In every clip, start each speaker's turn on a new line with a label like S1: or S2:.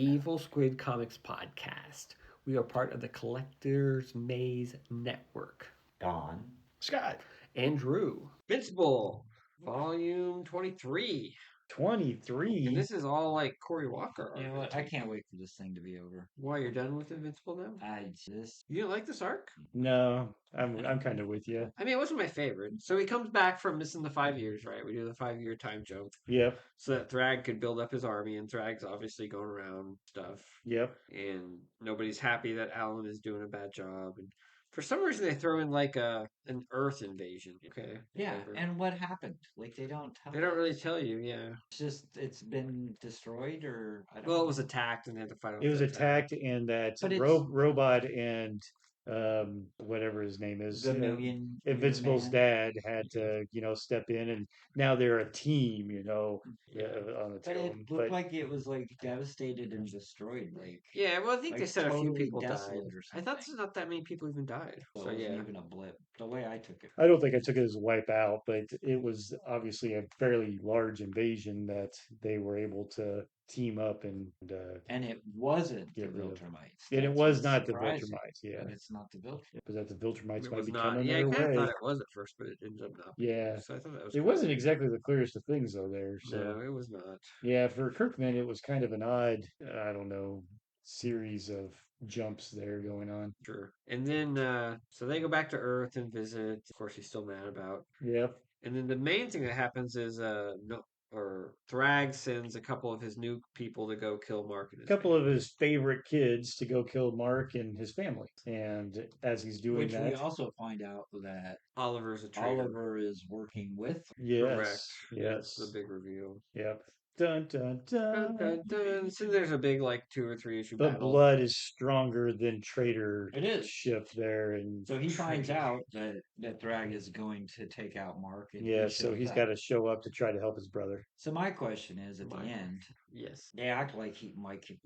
S1: Evil Squid Comics Podcast. We are part of the Collector's Maze Network.
S2: Don.
S3: Scott.
S1: Andrew. Invincible. Volume 23.
S3: 23?
S1: And this is all like Cory Walker.
S2: You know what? I can't wait for this thing to be over.
S1: Why, you're done with Invincible now? You didn't like this arc?
S3: No, I'm kind of with you.
S1: I mean, it wasn't my favorite. So he comes back from missing the 5 years, right? We do the 5-year time jump.
S3: Yep.
S1: So that Thrag could build up his army, and Thrag's obviously going around stuff.
S3: Yep.
S1: And nobody's happy that Alan is doing a bad job. And for some reason, they throw in like an Earth invasion. Okay.
S2: Yeah,
S1: whatever.
S2: and what happened? Like they don't tell.
S1: They don't really tell you. Yeah.
S2: It's just it's been destroyed, or I don't
S1: Well,
S2: know.
S1: it was attacked, and they had to fight off.
S3: It was
S1: the attack.
S3: attacked, and that
S2: But it's-
S3: robot and whatever his name is,
S2: The million
S3: Invincible's
S2: man.
S3: dad had to, step in, and now they're a team, on the
S2: But
S3: team.
S2: it looked like it was like devastated and destroyed. Like
S1: Yeah, well, I think
S2: like,
S1: they said a few
S2: totally
S1: people died.
S2: desolate or
S1: I thought
S2: something.
S1: not that many people even died.
S2: So
S1: So
S2: it wasn't
S1: yeah.
S2: even a blip. The way I took it.
S3: I don't think I took it as a wipe out, but it was obviously a fairly large invasion that they were able to team up and
S2: it wasn't the
S3: get rid of.
S2: Viltrumites.
S3: And it
S2: That's
S3: was
S2: what's
S3: not the
S2: surprising,
S3: Viltrumites, yeah.
S2: But it's not the Viltrumites.
S3: But that the Viltrumites
S1: It
S3: might
S1: was
S3: be
S1: not.
S3: coming
S1: Yeah, I
S3: their
S1: kind of
S3: way.
S1: thought it was at first, but it ended up not.
S3: Yeah.
S1: So I thought that was.
S3: It wasn't exactly the clearest of things, though, there. So.
S1: No, it was not.
S3: Yeah, for Kirkman, it was kind of an odd, I don't know, series of jumps there going on.
S1: Sure. And then, so they go back to Earth and visit. Of course, he's still mad about.
S3: Yep.
S1: And then the main thing that happens is, Thrag sends a couple of his new people to go kill Mark and
S3: A
S1: his
S3: couple of
S1: family.
S3: his favorite kids to go kill Mark and his family. And as he's doing
S2: Which
S3: that.
S2: we also find out that
S1: Oliver's a traitor.
S2: Oliver is working with.
S1: Correct.
S3: Yes.
S1: That's the big reveal.
S3: Yep. Dun, dun, dun.
S1: Dun, dun, dun. So there's a big, like, 2 or 3 issue
S3: The
S1: battle.
S3: blood is stronger than traitor
S2: It is.
S3: ship there. And
S2: So he finds out that Thrag is going to take out Mark. And
S3: yeah,
S2: he
S3: so
S2: shows
S3: he's
S2: up.
S3: got to show up to try to help his brother.
S2: So my question is, at the
S1: My-
S2: end,
S1: Yes.
S2: they act like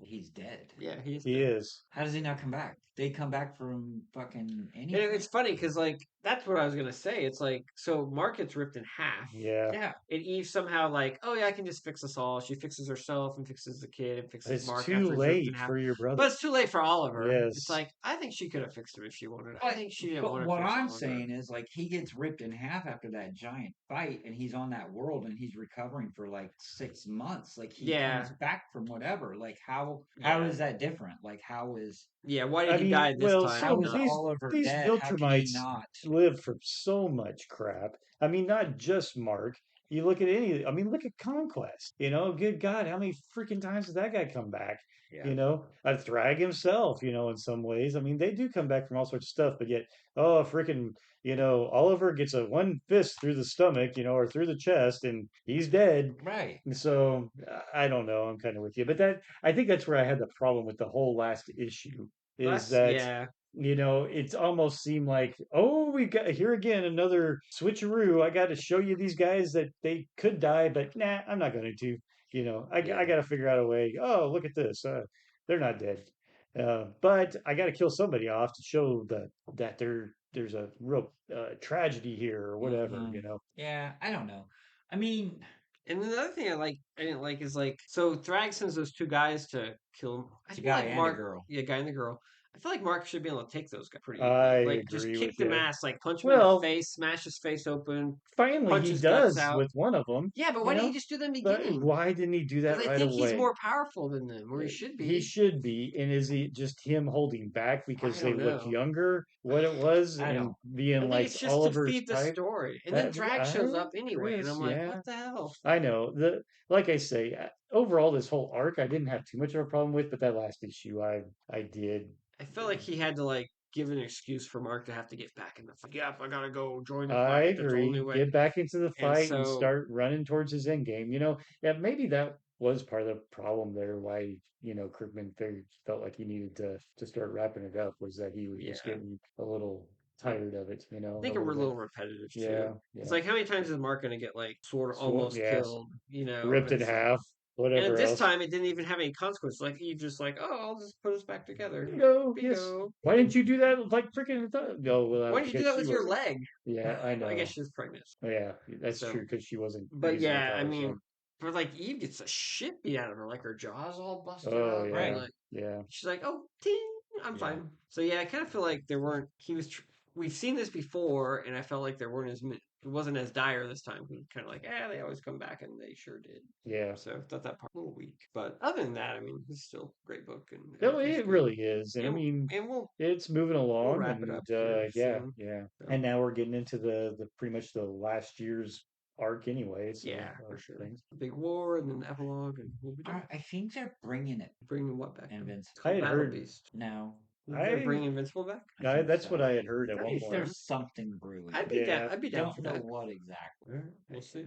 S2: he's dead.
S1: Yeah, he's
S3: He is.
S2: How does he not come back? They come back from fucking anything.
S1: And it's funny because, like, that's what I was gonna say. It's like, so Mark gets ripped in half.
S3: Yeah.
S2: Yeah.
S1: And Eve somehow like, oh yeah, I can just fix us all. She fixes herself and fixes the kid and fixes
S3: It's
S1: Mark.
S3: too
S1: after he's ripped
S3: late
S1: in half.
S3: for your brother.
S1: But it's too late for Oliver.
S3: Yes.
S1: It's like, I think she could have fixed him if she wanted. I think she didn't
S2: But
S1: want to.
S2: what
S1: fix
S2: I'm
S1: Oliver.
S2: saying is, like, he gets ripped in half after that giant fight, and he's on that world, and he's recovering for like 6 months. Like, he
S1: Yeah.
S2: comes back from whatever. Like, how
S1: Yeah.
S2: is that different? Like, how is
S1: Yeah, why did he die this time?
S2: how is
S3: these-
S2: Oliver
S3: these
S2: dead? How can he
S3: Viltrumites
S2: not?
S3: live from so much crap. I mean, not just Mark. You look at look at Conquest. Good God, how many freaking times did that guy come back?
S2: Yeah.
S3: Thrag himself, in some ways. I mean, they do come back from all sorts of stuff, but yet, Oliver gets a one fist through the stomach, or through the chest, and he's dead.
S2: Right.
S3: So I don't know. I'm kind of with you, but I think that's where I had the problem with the whole last issue.
S1: Yeah.
S3: It's almost seemed like, oh, we got here again another switcheroo. I got to show you these guys that they could die, but nah, I'm not going to. I got to figure out a way. Oh, look at this. They're not dead, but I got to kill somebody off to show that there's a real tragedy here or whatever.
S2: Mhm. Yeah, I don't know. I mean,
S1: And then the other thing I didn't like is like, so Thrag sends those 2 guys to kill him. I
S2: It's a
S1: feel
S2: guy
S1: like
S2: and a
S1: Mark,
S2: girl.
S1: Yeah, guy and the girl. I feel like Mark should be able to take those guys pretty
S3: I
S1: easily. Like, just
S3: agree
S1: kick
S3: with
S1: them
S3: you.
S1: ass, like punch him in
S3: Well-
S1: the face, smash his face open.
S3: Finally,
S1: Punch
S3: he
S1: his guts
S3: does
S1: out.
S3: with one of them.
S1: Yeah, but why didn't he just do that in the
S3: But
S1: beginning?
S3: why didn't he do that
S1: Because I
S3: right
S1: think
S3: away?
S1: he's more powerful than them, or he should be.
S3: He should be. And is he just him holding back because
S1: I
S3: they
S1: don't
S3: look
S1: know.
S3: younger? What it was,
S2: I
S3: and
S2: don't.
S1: I
S3: being
S1: think
S3: like
S1: it's just
S3: Oliver's
S1: to feed the
S3: type.
S1: story. And then
S3: That-
S1: Drag shows
S3: I-
S1: up anyway, and I'm like,
S3: yeah.
S1: what the hell?
S3: I know. Like I say, overall, this whole arc I didn't have too much of a problem with, but that last issue I did.
S1: I felt like he had to like give an excuse for Mark to have to get back in the fight. Yep, I gotta go join the
S3: I
S1: fight. That's the
S3: agree.
S1: only way.
S3: Get back into the fight and
S1: so-
S3: start running towards his end game. Yeah, maybe that was part of the problem there. Why Kirkman felt like he needed to start wrapping it up was that he was just
S1: Yeah.
S3: getting a little tired of it.
S1: I think we're a little repetitive too.
S3: Yeah,
S1: It's like, how many times is Mark gonna get like sort of almost
S3: yes.
S1: killed?
S3: ripped in
S1: It's like-
S3: half. Whatever
S1: And this
S3: else.
S1: time it didn't even have any consequence. Like, he just like, oh, I'll just put us back together.
S3: Bingo, yes.
S1: Bingo.
S3: Why didn't you do that like freaking? No, well,
S1: Why did you do that with your
S3: leg?
S1: leg?
S3: Yeah, I know.
S1: I guess she's pregnant.
S3: Yeah, that's
S1: So-
S3: true because she wasn't.
S1: But
S3: raising
S1: yeah,
S3: without
S1: I
S3: her
S1: mean,
S3: son.
S1: but like Eve gets the shit beat out of her, like her jaw's all busted
S3: Oh
S1: up,
S3: yeah,
S1: and like
S3: yeah.
S1: she's like, "Oh, ting, I'm
S2: Yeah.
S1: fine." So yeah, I kind of feel like there weren't. We've seen this before, and I felt like there weren't as many. It wasn't as dire this time. We kind of like, they always come back, and they sure did.
S3: Yeah.
S1: So I thought that part a little weak, but other than that, I mean, it's still a great book, and
S3: No,
S1: everything's
S3: it
S1: good.
S3: really is, and I
S1: And,
S3: mean,
S1: and
S3: it's moving
S1: we'll
S3: along,
S1: wrap it
S3: and
S1: up here
S3: yeah,
S1: soon.
S3: yeah.
S1: So,
S3: And now we're getting into the pretty much the last year's arc anyway. So
S1: yeah, for sure.
S3: things.
S1: Big war, and then the epilogue, and we'll be done.
S2: I think they're bringing it.
S1: Bringing what back?
S2: Invincible.
S3: I had
S1: Battle
S3: heard.
S1: Beast.
S2: No.
S1: They're bringing Invincible back.
S2: I think
S3: That's
S2: so.
S3: what I had heard at
S1: That'd
S3: one
S1: be
S2: If
S3: point.
S2: there's something brewing.
S1: I'd be down.
S3: Yeah.
S1: I'd be down
S2: Don't
S1: for
S2: know
S1: that.
S2: what exactly.
S1: All right, we'll see.